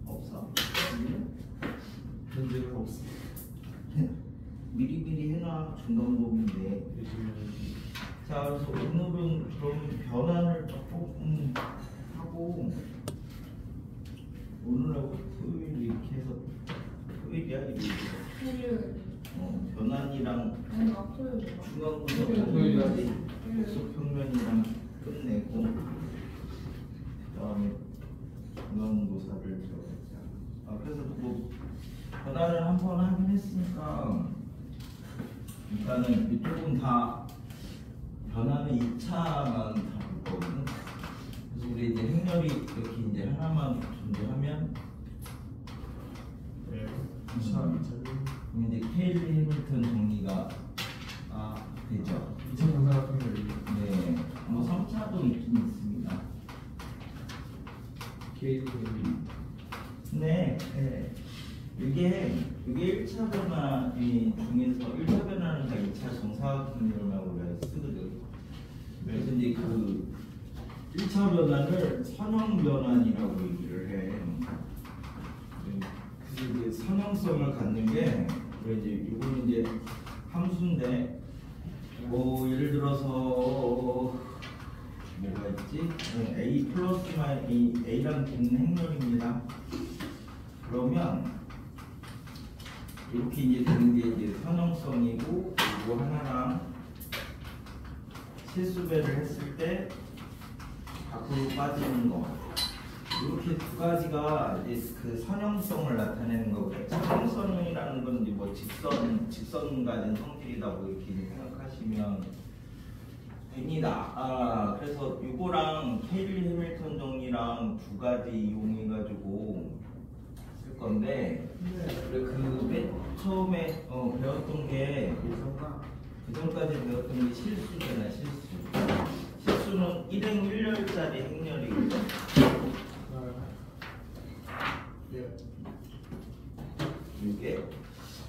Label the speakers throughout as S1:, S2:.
S1: 없어? 문제가 없어. 미리미리 해놔 중간범인데. 자, 그래서 오늘은 그럼 변환을 조금 하고 오늘하고 토요일 이렇게 해서 토요일이야 일요일. 변환이랑 중간고사까지 복수평면이랑 끝내고 그다음에 중간고사를 들어가자. 그래서 뭐 변환을 한 번 하긴 했으니까 일단은 이쪽은 다 변환은 2차만 다 볼 거거든. 그래서 우리 이제 행렬이 이렇게 이제 하나만 존재하면 그럼 이제 케일리 해밀턴 정리가 되죠.
S2: 2차 정사 같은 거
S1: 네, 뭐 3차도 있긴 있습니다.
S2: 케일리
S1: 네, 이게 1차 변환이 중에서 1차 변환은 다 2차 정사각형이라고 우리가 쓰거든. 그래서 이제 그 1차 변환을 선형 변환이라고 얘기를 해. 그래서 이제 선형성을 갖는 게 이제 이거는 이제 함수인데 뭐 예를 들어서 뭐가 있지? a 플러스 a랑 B는 행렬입니다. 그러면 이렇게 이제 되는 게 이제 선형성이고 이거 하나랑 실수배를 했을 때 밖으로 빠지는 거 이렇게 두 가지가 이제 그 선형성을 나타내는 거고요. 선형성이라는 건 이제 뭐 직선 가진 성질이라고 이렇게 생각하시면 됩니다. 그래서 이거랑 케일리 해밀턴 정리랑 두 가지 이용해가지고 쓸 건데 그 맨 처음에 배웠던 게 그 전까지 배웠던 게 실수잖아. 실수는 1행 1렬짜리 행렬이거든. 이게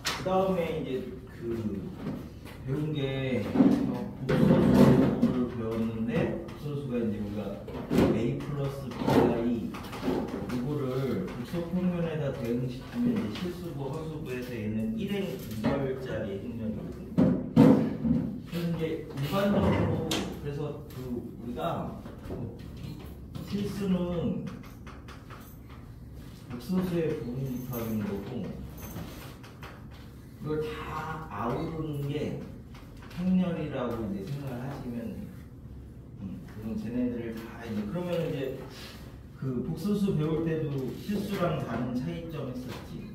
S1: 그 다음에 이제 그 배운 게 복소수를 배웠는데 복소수가 이제 우리가 a 플러스 b이 이거를 복소평면에다 대응시키면 이제 실수부 허수부에서 얘는 1행 2렬짜리 행렬이거든요. 그래서 이제 일반적으로 그래서 그 우리가 실수는 복소수의 부분 집합인 거고 이걸 다 아우르는 게 행렬이라고 이제 생각을 하시면 그럼 쟤네들을 다 이제 그러면 이제 그 복소수 배울 때도 실수랑 다른 차이점 했었지.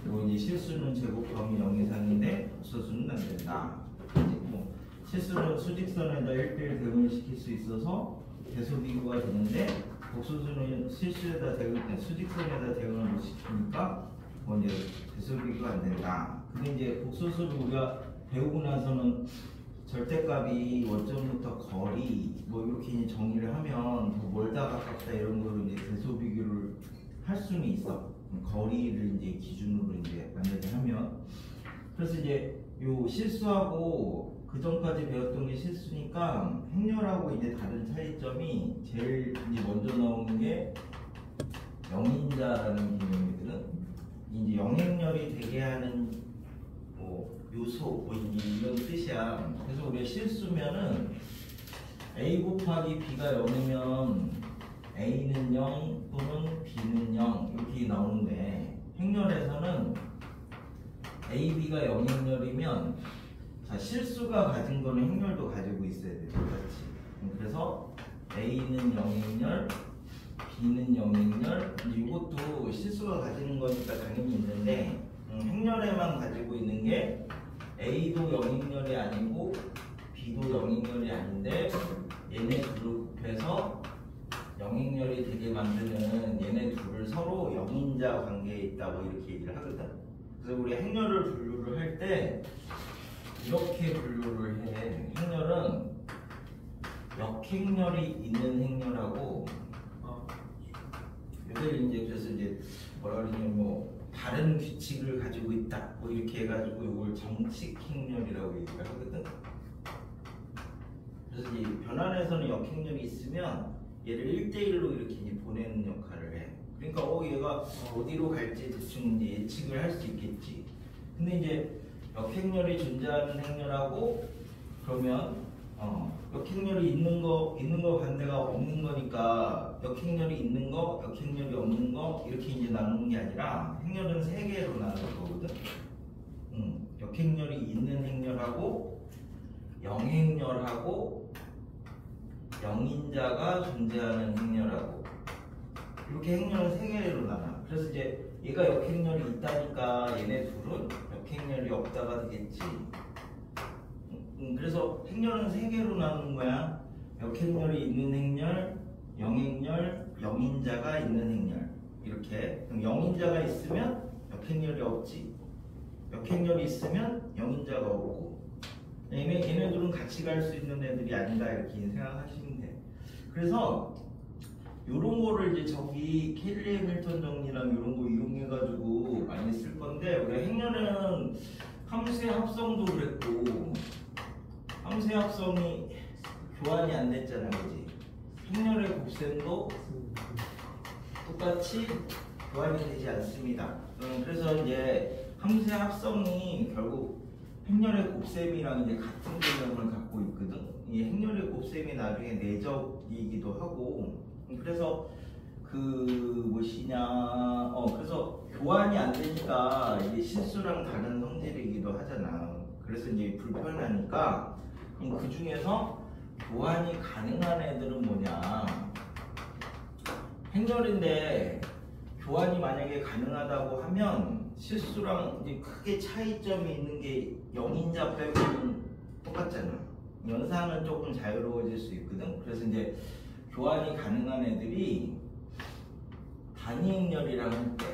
S1: 그리고 이제 실수는 제곱범위 0 이상인데 복소수는 안 된다. 이제 뭐 실수는 수직선에다 1대1 대응을 시킬 수 있어서 대소비교가 되는데 복소수는 실수에다 수직선에다 대응을 못 시키니까 뭐 이제 대소비교가 안 된다. 근데 이제 복소수를 우리가 배우고 나서는 절대값이 원점부터 거리 뭐 이렇게 이제 정의를 하면 더 멀다 가깝다 이런 걸로 이제 대소비교를 할 수는 있어. 거리를 이제 기준으로 이제 만약에 하면 그래서 이제 요 실수하고 그 전까지 배웠던 게 실수니까 행렬하고 이제 다른 차이점이 제일 이제 먼저 나오는 게 영인자라는 개념이거든. 이제 영행렬이 되게 하는 뭐 요소 뭐 이런 뜻이야. 그래서 우리가 실수면은 a 곱하기 b가 0이면 a는 0 또는 b는 0 이렇게 나오는데 행렬에서는 a, b가 영행렬이면 자, 실수가 가진 거는 행렬도 가지고 있어야 돼. 똑같이. 그래서 a는 영행렬, b는 영행렬. 이것도 실수가 가지는 거니까 당연히 있는데 행렬에만 가지고 있는 게 a도 영행렬이 아니고 b도 영행렬이 아닌데 얘네 둘을 곱해서 영행렬이 되게 만드는 얘네 둘을 서로 영인자 관계에 있다고 이렇게 얘기를 하거든. 그래서 우리 행렬을 분류를 할 때 이렇게 분류를 해. 행렬은 역행렬이 있는 행렬하고 이들 이제 그래서 이제 뭐라 그러냐면 뭐 다른 규칙을 가지고 있다 뭐 이렇게 해가지고 이걸 정칙 행렬이라고 얘기를 하거든. 그래서 이 변환에서는 역행렬이 있으면 얘를 1대1로 이렇게 이제 보내는 역할을 해. 그러니까 얘가 어디로 갈지 대충 이제 예측을 할 수 있겠지. 근데 이제 역행렬이 존재하는 행렬하고 그러면 역행렬이 있는 거 반대가 없는 거니까 역행렬이 있는 거, 역행렬이 없는 거 이렇게 이제 나누는 게 아니라 행렬은 3개로 나눌 거거든. 역행렬이 있는 행렬하고 영행렬하고 영인자가 존재하는 행렬하고 이렇게 행렬은 3개로 나눠. 그래서 이제 얘가 역행렬이 있다니까 얘네 둘은 역행렬이 없다가 되겠지. 그래서 행렬은 3개로 나누는 거야. 역행렬이 있는 행렬, 영행렬, 영인자가 있는 행렬. 이렇게. 그럼 영인자가 있으면 역행렬이 없지. 역행렬이 있으면 영인자가 없고. 얘네들은 같이 갈 수 있는 애들이 아니다 이렇게 생각하시면 돼. 그래서 요런 거를 이제 저기 켈리 해밀턴 정리랑 이런 거 이용해가지고 많이 쓸 건데, 우리가 행렬은 함수의 합성도 그랬고 함수의 합성이 교환이 안 됐잖아, 그지? 행렬의 곱셈도 똑같이 교환이 되지 않습니다. 그래서 이제 함수의 합성이 결국 행렬의 곱셈이랑 이제 같은 개념을 갖고 있거든. 이 행렬의 곱셈이 나중에 내적이기도 하고, 그래서 그 무엇이냐, 그래서 교환이 안 되니까 이게 실수랑 다른 성질이기도 하잖아. 그래서 이제 불편하니까 그 중에서 교환이 가능한 애들은 뭐냐? 행렬인데 교환이 만약에 가능하다고 하면 실수랑 이제 크게 차이점이 있는 게 영인자 빼고는 똑같잖아. 연산은 조금 자유로워질 수 있거든. 그래서 이제 교환이 가능한 애들이 단위행렬이랑 할 때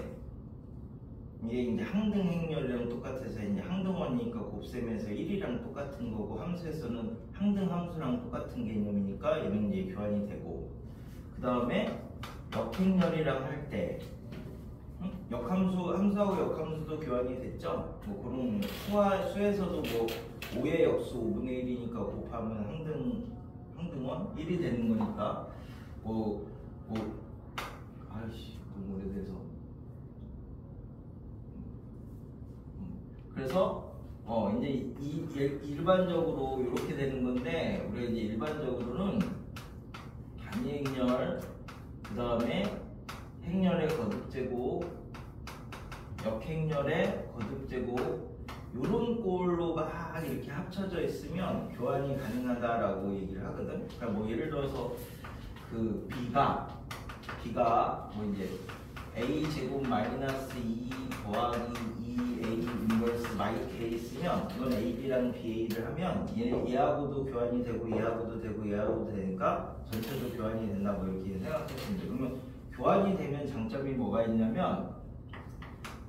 S1: 이게 이제 항등행렬이랑 똑같아서 이제 항등원이니까 곱셈에서 1이랑 똑같은 거고, 함수에서는 항등함수랑 똑같은 개념이니까 얘는 이제 교환이 되고, 그 다음에 역행렬이랑 할 때 함수하고 역함수도 교환이 됐죠. 뭐 그런 수에서도 뭐 5의 역수 5분의 1이니까 곱하면 항등원 1이 되는 거니까 아이씨 너무 오래돼서. 그래서 이제 일반적으로 이렇게 되는 건데, 우리가 이제 일반적으로는 단위행렬, 그 다음에 행렬의 거듭제곱, 역행렬의 거듭제곱 이런 꼴로 막 이렇게 합쳐져 있으면 교환이 가능하다라고 얘기를 하거든. 그러니까 뭐 예를 들어서 그 B가 뭐 이제 A 제곱 마이너스 2 더하기 2A 인버스 마이 K 있으면 이건 AB랑 BA를 하면 얘하고도 교환이 되고 얘하고도 되고 얘하고도 되니까 전체도 교환이 된다 뭐 이렇게 생각하시면 돼요. 그러면 교환이 되면 장점이 뭐가 있냐면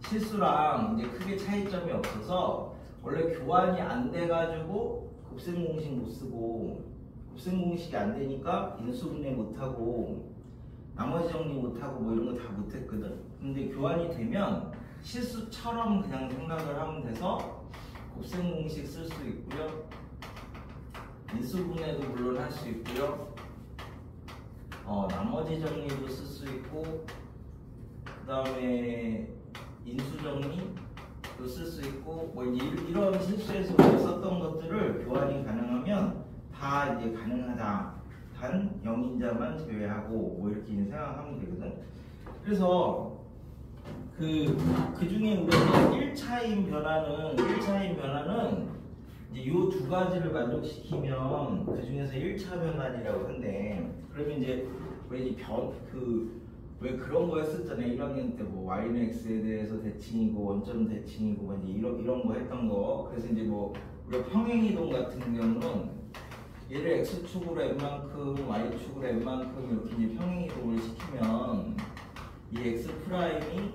S1: 실수랑 이제 크게 차이점이 없어서, 원래 교환이 안 돼가지고 곱셈 공식 못 쓰고, 곱셈 공식이 안 되니까 인수분해 못 하고 나머지 정리 못 하고 뭐 이런 거 다 못 했거든. 근데 교환이 되면 실수처럼 그냥 생각을 하면 돼서 곱셈 공식 쓸 수 있고요, 인수분해도 물론 할 수 있고요, 나머지 정리도 쓸 수 있고, 그 다음에 인수정리도 쓸 수 있고, 뭐 이제 이런 실수에서 썼던 것들을 교환이 가능하면 다 이제 가능하다. 단 영인자만 제외하고 뭐 이렇게 생각하면 되거든. 그래서 그 중에 우리가 1차인 변화는 이제 요 두 가지를 만족시키면 그 중에서 1차 변환이라고 한대. 그러면 이제 왜 그런 거 했었잖아요. 1학년 때 뭐 y는 x에 대해서 대칭이고 원점 대칭이고 뭐 이제 이런 거 했던 거. 그래서 이제 뭐 우리가 평행이동 같은 경우는 얘를 x축으로 n만큼 y축으로 n만큼 이렇게 이제 평행이동을 시키면 이 x 프라임이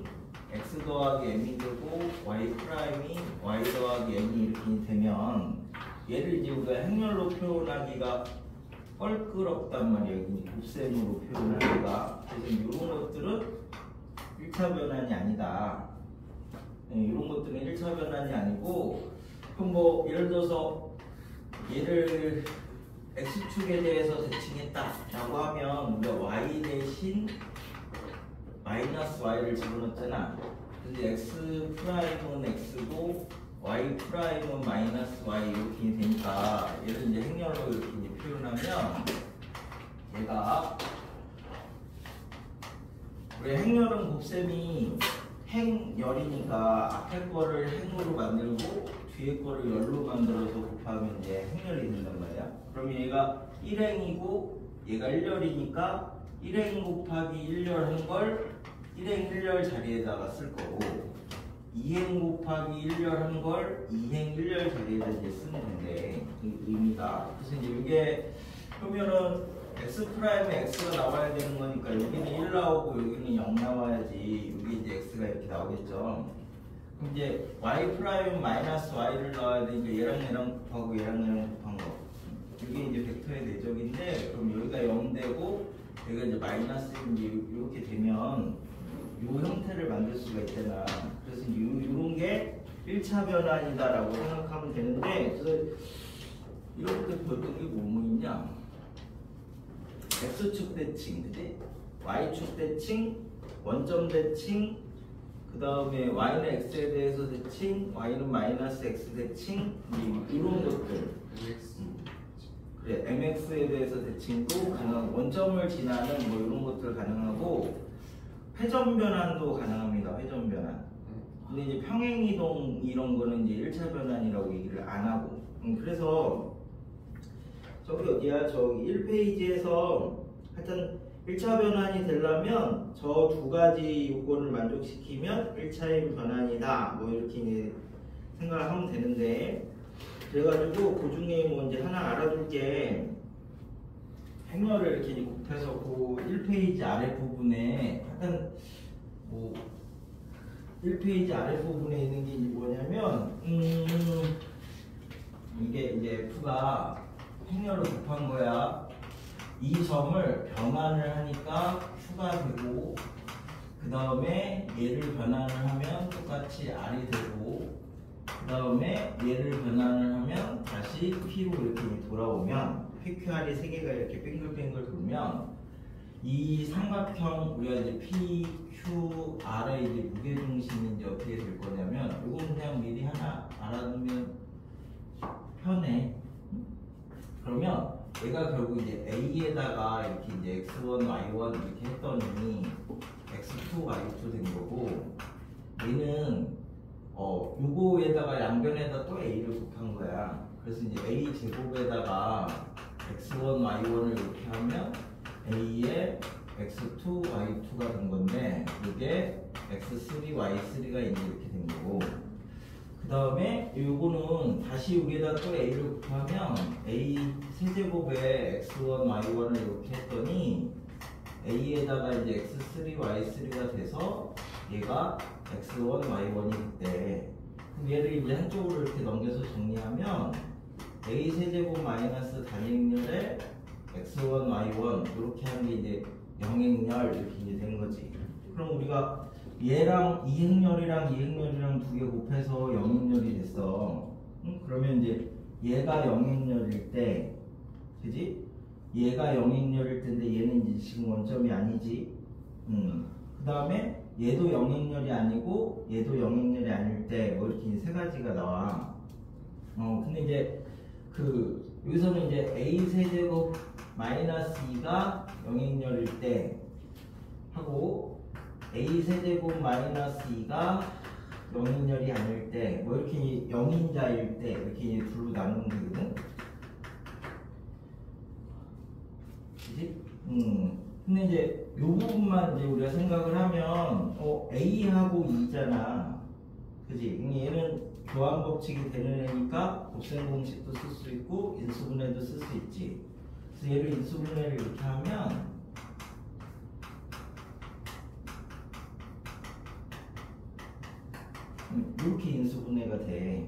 S1: x 더하기 m이 되고 y 프라임이 y 더하기 m이 이렇게 되면 얘를 이제 우리가 행렬로 표현하기가 껄끄럽단 말이에요. 곱셈으로 표현하기가. 그래서 이런 것들은 1차 변환이 아니다. 이런 것들은 1차 변환이 아니고, 그럼 뭐 예를 들어서 얘를 x축에 대해서 대칭했다라고 하면 우리가 y 대신 마이너스 y를 집어넣었잖아. 근데 x 프라임은 x고 y 프라임은 마이너스 y 이렇게 되니까 얘를 이제 행렬로 이렇게 이제 표현하면 얘가 우리 행렬은 곱셈이 행열이니까 앞에 거를 행으로 만들고 뒤에 거를 열로 만들어서 곱하면 이제 행렬이 된단 말이야. 그럼 얘가 1행이고 얘가 1열이니까 1행 곱하기 1열 한 걸 1행 1열 자리에다가 쓸 거고 2행 곱하기 1열 한 걸 2행 1열 자리에다 이제 쓰는 건데 의미가. 그래서 이제 이게 그러면은 x 프라임에 x가 나와야 되는 거니까 여기는 1 나오고 여기는 0 나와야지 여기 이제 x가 이렇게 나오겠죠. 그럼 이제 y 프라임 마이너스 y를 넣어야 되니까 얘랑 얘랑 곱하고 얘랑 얘랑 곱한 거. 이게 이제 벡터의 내적인데 그럼 여기가 0 되고 여기가 이제 마이너스인지 이렇게 되면 이 형태를 만들 수가 있잖아. 그래서 이런 게 1차 변환이다라고 생각하면 되는데 그래서 이렇게 보였던 게 뭐뭐 있냐? x축 대칭, 그지? y축 대칭, 원점 대칭, 그 다음에 y는 x에 대해서 대칭, y는 마이너스 x 대칭, 이런 것들. 그래, mx에 대해서 대칭도 가능하고, 원점을 지나는 뭐 이런 것들 가능하고, 회전 변환도 가능합니다. 회전 변환. 근데 이제 평행 이동 이런 거는 이제 1차 변환이라고 얘기를 안 하고. 그래서 저기 어디야? 저기 1페이지에서 하여튼 1차 변환이 되려면 저 두 가지 요건을 만족시키면 1차의 변환이다. 뭐 이렇게 이제 생각을 하면 되는데 그래가지고 그 중에 뭐 이제 하나 알아둘 게 행렬을 이렇게 곱해서 그 1페이지 아랫부분에 하여튼 뭐 1페이지 아랫부분에 있는 게 뭐냐면 이게 이제 F가 행렬로 곱한 거야. 이 점을 변환을 하니까 Q가 되고 그 다음에 얘를 변환을 하면 똑같이 R이 되고 그 다음에 얘를 변환을 하면 다시 P로 이렇게 돌아오면 PQR이 세 개가 이렇게 빙글빙글 돌면 이 삼각형 우리가 이제 PQR의 이제 무게중심이 이제 어떻게 될 거냐면 이건 그냥 미리 하나 알아두면 편해. 그러면 얘가 결국 이제 A에다가 이렇게 이제 X1, Y1 이렇게 했더니 X2, Y2 된 거고 얘는 요거에다가 양변에다 또 A를 곱한 거야. 그래서 이제 A 제곱에다가 X1, Y1을 이렇게 하면 A에 X2, Y2가 된 건데 이게 X3, Y3가 이제 이렇게 된 거고 그 다음에 요거는 다시 여기에다 또 A를 곱하면 A 세제곱에 X1, Y1을 이렇게 했더니 A에다가 이제 X3, Y3가 돼서 얘가 X1, Y1이 됐대. 그럼 얘를 이제 한쪽으로 이렇게 넘겨서 정리하면 A 세제곱 마이너스 단행렬에 X1, Y1 이렇게 하는 게 이제 영행렬 이렇게 이제 된 거지. 그럼 우리가 얘랑 이행렬이랑 이행렬이랑 두 개 곱해서 영행렬이 됐어. 그러면 이제 얘가 영행렬일 때, 그지? 얘가 영행렬일 텐데 얘는 이제 지금 원점이 아니지. 그 다음에 얘도 영행렬이 아니고 얘도 영행렬이 아닐 때 뭐 이렇게 세 가지가 나와. 근데 이제 여기서는 이제 A 세제곱 마이너스 2가 영행렬일 때 하고 A 세제곱 마이너스 2가 영행렬이 아닐 때 뭐 이렇게 영인자일 때 이렇게 둘로 나누는 거거든. 그치? 근데 이제 요 부분만 이제 우리가 생각을 하면 A하고 2잖아. 그지? 얘는 교환 법칙이 되는 애니까 곱셈 공식도 쓸 수 있고 인수분해도 쓸 수 있지. 그래서 얘를 인수분해를 이렇게 하면 이렇게 인수분해가 돼.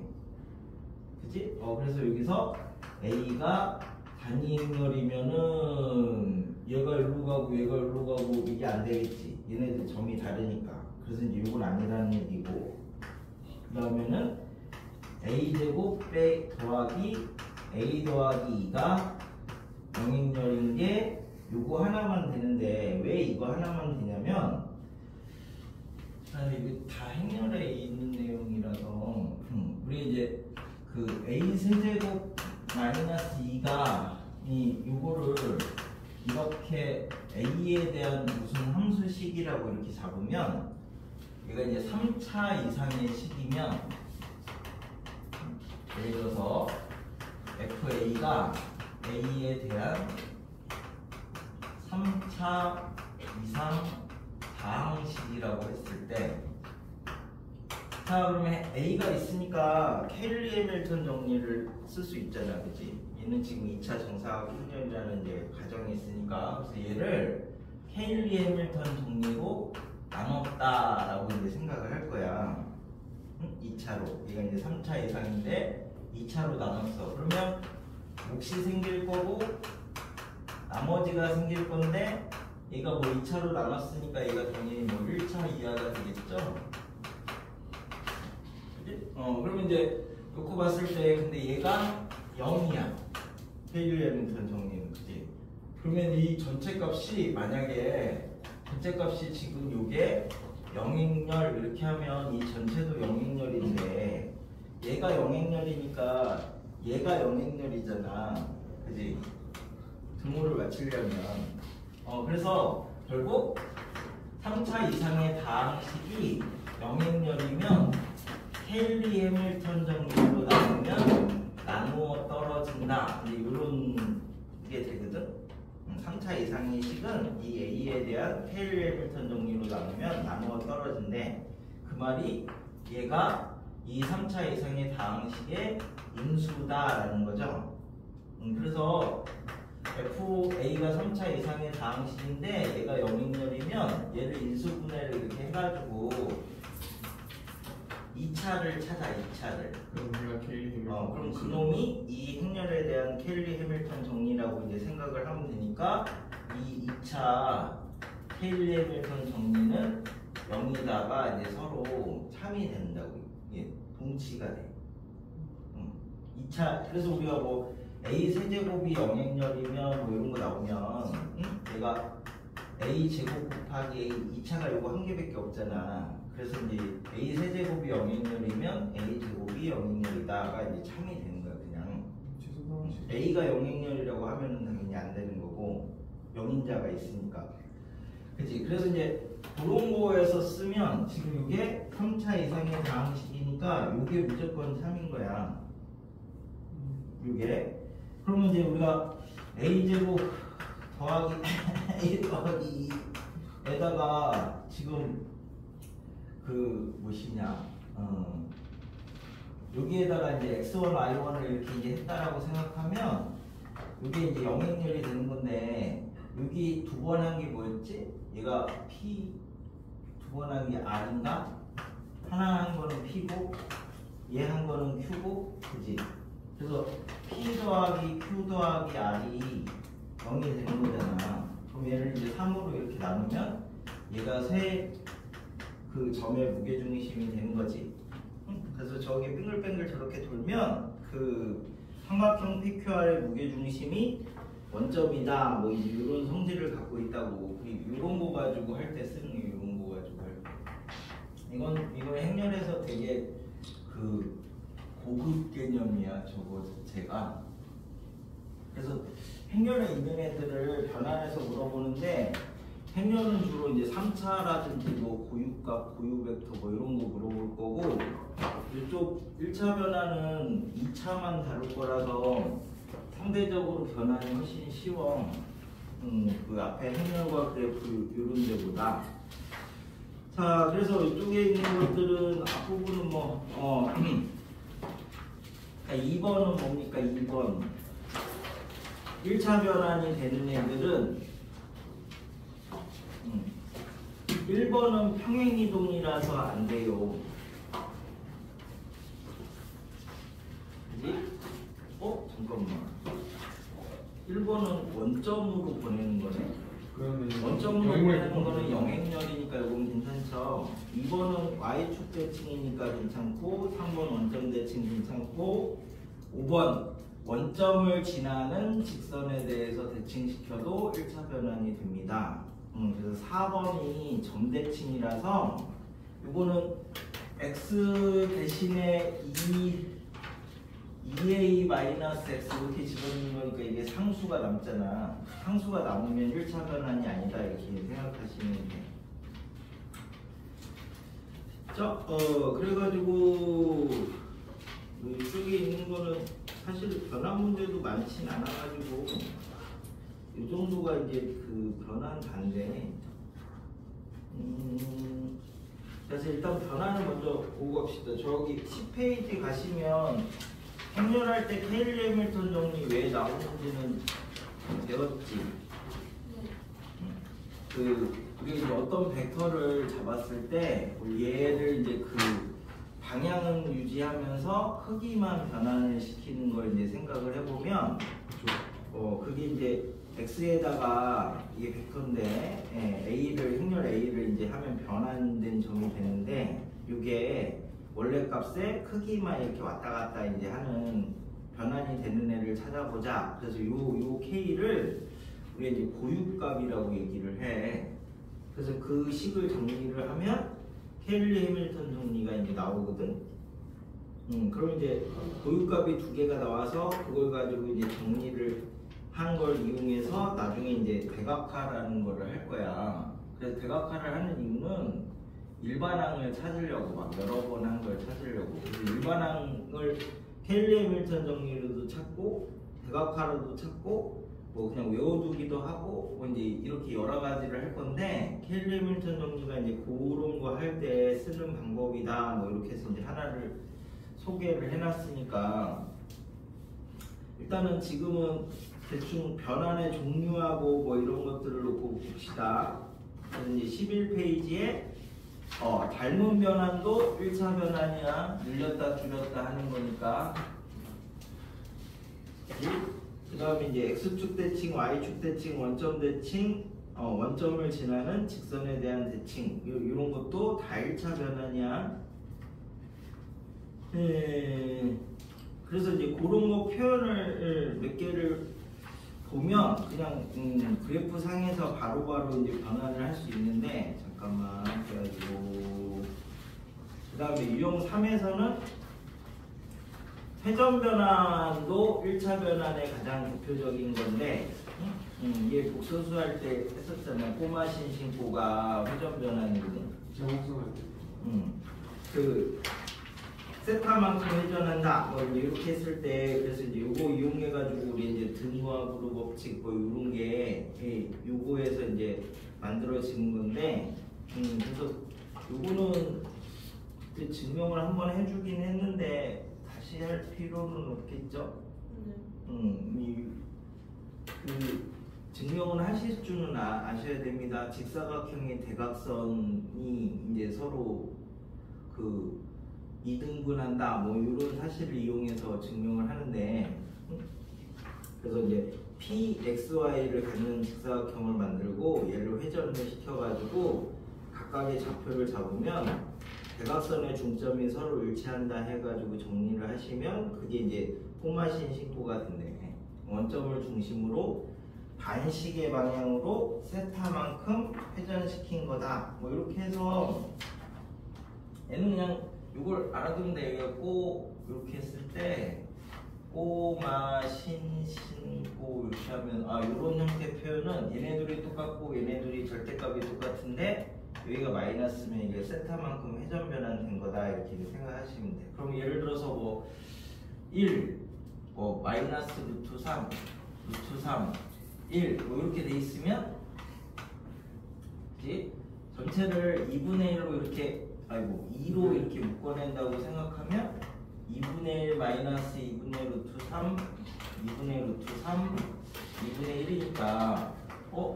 S1: 그치? 그래서 여기서 A가 단위행렬이면은 얘가 일로 가고 얘가 일로 가고 이게 안 되겠지. 얘네들 점이 다르니까. 그래서 이제 이건 아니라는 얘기고. 그 다음에는 A 제곱 더하기 A 더하기 2가 영행열인 게 요거 하나만 되는데 왜 이거 하나만 되냐면 이거 다 행렬에 있는 내용이라서 우리 이제 그 a 세제곱 마이너스 2가 요거를 이렇게 a에 대한 무슨 함수식이라고 이렇게 잡으면 얘가 이제 3차 이상의 식이면 예를 들어서 fa가 a에 대한 3차 이상 다항식이라고 했을 때, 자 그러면 a가 있으니까 케일리 해밀턴 정리를 쓸 수 있잖아, 그치? 얘는 지금 2차 정사각 행렬이라는 이제 가정이 있으니까, 그래서 얘를 케일리 해밀턴 정리로 나눴다라고 이제 생각을 할 거야. 2차로. 얘가 이제 3차 이상인데 2차로 나눴어. 그러면 몫이 생길 거고 나머지가 생길 건데, 얘가 뭐 2차로 나눴으니까 얘가 당연히 뭐 1차 이하가 되겠죠? 그치? 그러면 이제 놓고 봤을 때 근데 얘가 0이야. 케일리 해밀턴 정리는, 그치? 그러면 이 전체 값이 만약에 전체 값이 지금 요게 영행렬 이렇게 하면 이 전체도 영행렬인데 얘가 영행렬이니까 얘가 영행렬이잖아, 그치? 등호를 맞추려면 그래서 결국 3차 이상의 다항식이 영행렬이면 케일리 해밀턴 정리로 나누면 나누어 떨어진다, 이런 게 되거든. 3차 이상의 식은 이 a에 대한 케일리 해밀턴 정리로 나누면 나누어 떨어진대. 그 말이 얘가 이 3차 이상의 다항식의 인수다라는 거죠. 그래서 FA가 3차 이상의 다항식인데 얘가 영행렬이면 얘를 인수분해를 이렇게 해가지고 2차를 찾아, 2차를.
S2: 그럼 우리가 케일리 해밀턴
S1: 그럼 그놈이 이 행렬에 대한 케일리 해밀턴 정리라고 이제 생각을 하면 되니까 이 2차 케일리 해밀턴 정리는 0이다가 이제 서로 참이 된다고. 예, 동치가 돼. 2차, 그래서 우리가 뭐 a 세제곱이 영행렬이면 뭐 이런 거 나오면 얘가 a 제곱 곱하기 a 2차가 요거 한 개밖에 없잖아. 그래서 이제 a 세제곱이 영행렬이면 a 제곱이 영행렬이다가 이제 참이 되는 거야, 그냥. a가 영행렬이라고 하면은 당연히 안 되는 거고 영인자가 있으니까, 그치? 그래서 이제 그런 거에서 쓰면 지금 이게 3차 이상의 다항식이니까 이게 무조건 참인 거야. 이게. 그러면 이제 우리가 a제곱 더하기 a 더하기 2에다가 지금 그 무엇이냐, 여기에다가 이제 x1, y1을 이렇게 이제 했다라고 생각하면 이게 이제 영행렬이 되는 건데, 여기 두 번 한 게 뭐였지? 얘가 p 두 번 한 게 r인가? 하나 한 거는 p고 얘 한 거는 q고, 그지? 그래서 p 더하기 q 더하기 r이 0이 되는 거잖아. 그럼 얘를 이제 3으로 이렇게 나누면 얘가 세 그 점의 무게중심이 되는 거지. 그래서 저기 빙글빙글 저렇게 돌면 그 삼각형 PQR의 무게중심이 원점이다, 뭐 이런 성질을 갖고 있다고. 이런 거 가지고 할 때 쓰는 게 이런 거 가지고 할 때. 이건 행렬에서 되게 그 고급 개념이야, 저거 자체가. 그래서 행렬에 있는 애들을 변환해서 물어보는데, 행렬은 주로 이제 3차라든지 뭐 고유값, 고유벡터 뭐 이런 거 물어볼 거고, 이쪽 1차 변화는 2차만 다룰 거라서 상대적으로 변환이 훨씬 쉬워. 그 앞에 행렬과 그래프 이런 데보다. 자, 그래서 이쪽에 있는 것들은 앞부분은 뭐 2번은 뭡니까? 2번 1차 변환이 되는 애들은 1번은 평행이동이라서 안 돼요. 그지? 잠깐만. 1번은 원점으로 보내는 거네. 원점으로 보내는 거는 영행렬이니까 이건 괜찮죠. 2번은 Y축 대칭이니까 괜찮고, 3번 원점 대칭 괜찮고, 5번 원점을 지나는 직선에 대해서 대칭시켜도 1차 변환이 됩니다. 그래서 4번이 점대칭이라서 이거는 x 대신에 2a-x 이렇게 집어넣는 거니까 이게 상수가 남잖아. 상수가 남으면 1차 변환이 아니다 이렇게 생각하시면 돼. 그래가지고 이쪽에 있는 거는 사실 변환 문제도 많진 않아가지고 이 정도가 이제 그 변환 단데. 그래서 일단 변환을 먼저 보고 갑시다. 저기 10페이지 가시면 행렬할 때 케일리 해밀턴 정리 왜 나오는지는 배웠지. 우리가 이제 어떤 벡터를 잡았을 때 얘를 이제 그 방향은 유지하면서 크기만 변환을 시키는 걸 이제 생각을 해보면 그게 이제 x에다가 이게 벡터인데 a를 행렬 a를 이제 하면 변환된 점이 되는데 이게 원래 값의 크기만 이렇게 왔다 갔다 이제 하는 변환이 되는 애를 찾아보자. 그래서 요 k를 우리가 이제 고유값이라고 얘기를 해. 그래서 그 식을 정리를 하면 케일리 해밀턴 정리가 이제 나오거든. 그럼 이제 고유값이 두 개가 나와서 그걸 가지고 이제 정리를 한 걸 이용해서 나중에 이제 대각화라는 거를 할 거야. 그래서 대각화를 하는 이유는 일반항을 찾으려고 막 여러 번 한 걸 찾으려고. 그래서 일반항을 케일리 해밀턴 정리로도 찾고 대각화로도 찾고 뭐 그냥 외워두기도 하고 뭐 이제 이렇게 여러 가지를 할 건데 케일리 해밀턴 정리가 이제 그런 거 할 때 쓰는 방법이다 뭐 이렇게 해서 이제 하나를 소개를 해놨으니까 일단은 지금은 대충 변환의 종류하고 뭐 이런 것들을 놓고 봅시다. 그래서 이제 11페이지에 닮은 변환도 1차 변환이야. 늘렸다 줄였다 하는 거니까. 그 다음에 이제 x축 대칭, y축 대칭, 원점 대칭, 원점을 지나는 직선에 대한 대칭 이런 것도 다 1차 변환이야. 그래서 이제 그런 거 표현을 몇 개를 보면 그냥 그래프 상에서 바로바로 이제 변환을 할 수 있는데 잠깐만 그래가지고 그 다음에 유형 3에서는 회전 변환도 1차 변환의 가장 대표적인 건데 얘 복소수 할 때 했었잖아요. 꼬마 신신고가 회전 변환이거든.
S2: 정확성할 때.
S1: 그 세타만큼 회전한다 뭐 이렇게 했을 때 그래서 이제 요거 이용해 가지고 우리 이제 등호하고로 법칙 뭐 이런 게 요거에서 이제 만들어지는 건데 그래서 요거는 그때 증명을 한번 해주긴 했는데 다시 할 필요는 없겠죠. 그 증명을 하실 줄은 아셔야 됩니다. 직사각형의 대각선이 이제 서로 그 이등분한다 뭐 이런 사실을 이용해서 증명을 하는데 그래서 이제 PXY를 갖는 직사각형을 만들고 얘를 회전을 시켜가지고 각각의 좌표를 잡으면 대각선의 중점이 서로 일치한다 해가지고 정리를 하시면 그게 이제 포마신 신고가 된대. 원점을 중심으로 반시계 방향으로 세타만큼 회전시킨 거다 뭐 이렇게 해서 얘는 그냥 이걸 알아두면 돼. 여기가 꼬 이렇게 했을 때 꼬마 신신고 이렇게 하면 이런 형태 표현은 얘네들이 똑같고 얘네들이 절대값이 똑같은데 여기가 마이너스면 이게 세타만큼 회전 변환된 거다 이렇게 생각하시면 돼. 그럼 예를 들어서 뭐 1, 뭐 마이너스 루트 3, 1 뭐 이렇게 돼 있으면 그치? 전체를 2분의 1로 이렇게 2로 이렇게 묶어낸다고 생각하면 2분의 1 마이너스 2분의 루트 3 2분의 루트 3 2분의 1이니까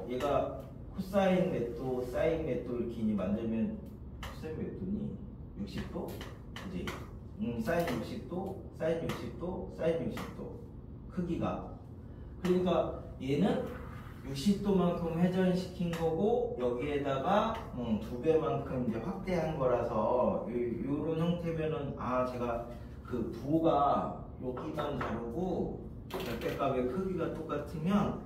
S1: 얘가 코사인 몇 도, 사인 몇 도 이렇게 만들면 코사인 몇 도니? 60도? 그지? 사인 60도, 사인 60도, 사인 60도 크기가 그러니까 얘는 60도만큼 회전시킨 거고 여기에다가 2배만큼 이제 확대한 거라서 요런 형태면은 제가 그 부호가 여기만 다르고 절대값의 크기가 똑같으면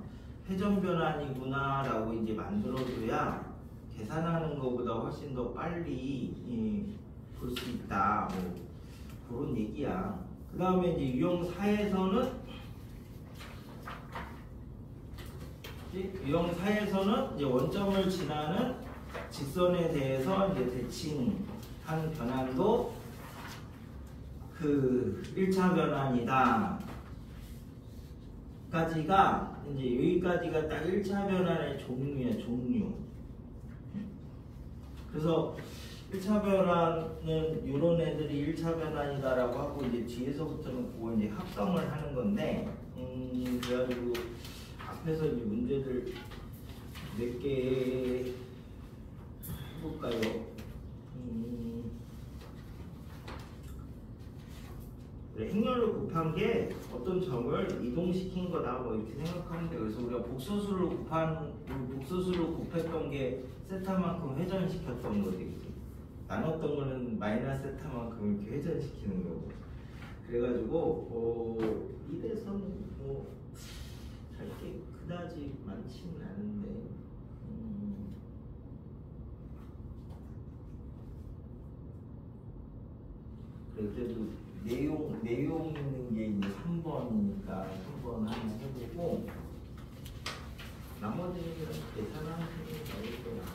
S1: 회전 변환이구나 라고 이제 만들어줘야 계산하는 것보다 훨씬 더 빨리 볼 수 있다. 뭐 그런 얘기야. 그 다음에 이제 유형 4에서는 이제 원점을 지나는 직선에 대해서 이제 대칭한 변환도 그 1차 변환이다. 까지가 이제 여기까지가 딱 1차 변환의 종류야, 종류. 그래서 1차 변환은 이런 애들이 1차 변환이다라고 하고 이제 뒤에서부터는 그거 이제 합성을 하는 건데 그래가지고 앞에서 이제 문제들 몇 개 해볼까요? 그래, 행렬로 곱한 게 어떤 점을 이동시킨 거다 뭐 이렇게 생각하면 돼. 그래서 우리가 복소수로 곱했던 게 세타만큼 회전시켰던 거지. 나눴던 거는 마이너스 세타만큼 이렇게 회전시키는 거고. 그래가지고 이래서는 뭐 잘게 그다지 많지는 않은데. 그래, 그래도 내용 있는 게 이제 3번이니까 3번 하나 해보고 나머지는 계산하는 게 나올 거야.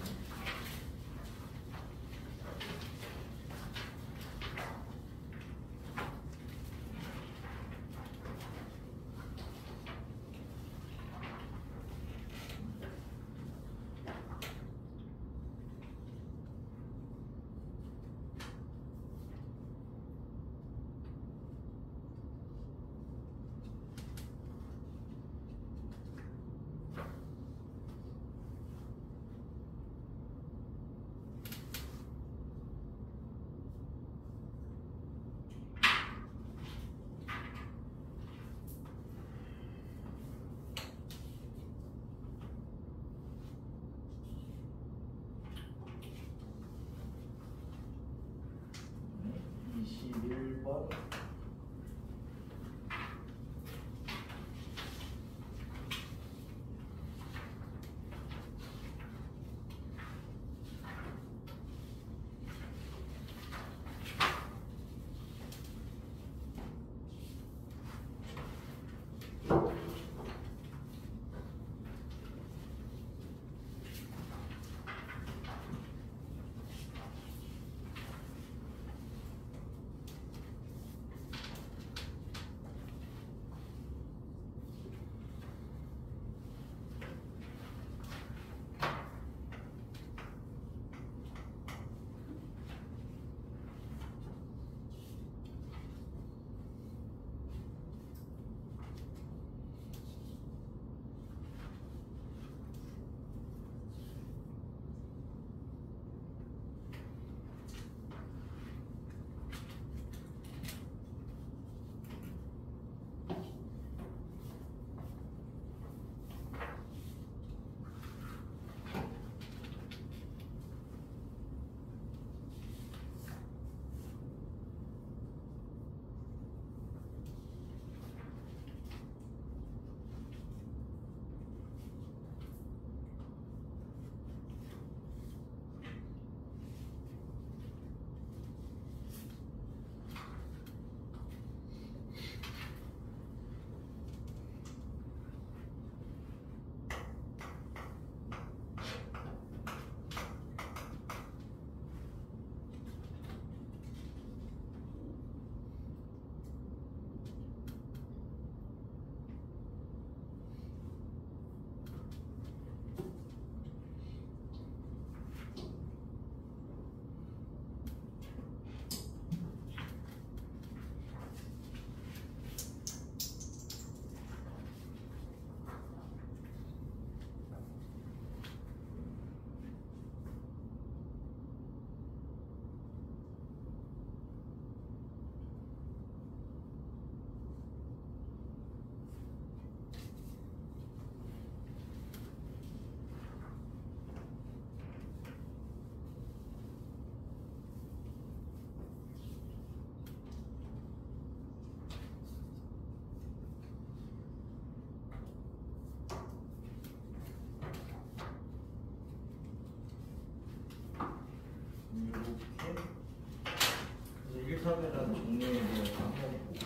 S1: 정리에 대해서 한번 보고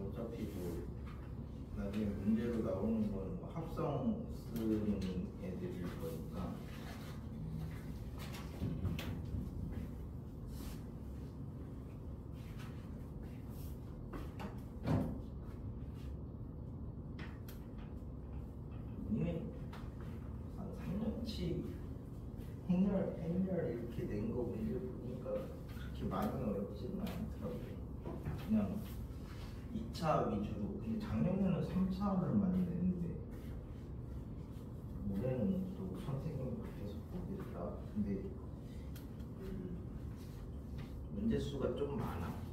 S1: 어차피 뭐 나중에 문제로 나오는 거는 뭐 합성 쓰는 애들일 거니까 이미 한 3년치 행렬 이렇게 낸 거 문제 보니까 그렇게 많이 어렵지는 않더라고요. 그냥 2차 위주로. 근데 작년에는 3차를 많이 냈는데 올해는 또 선생님 밖에서 보겠다. 근데 문제 수가 좀 많아.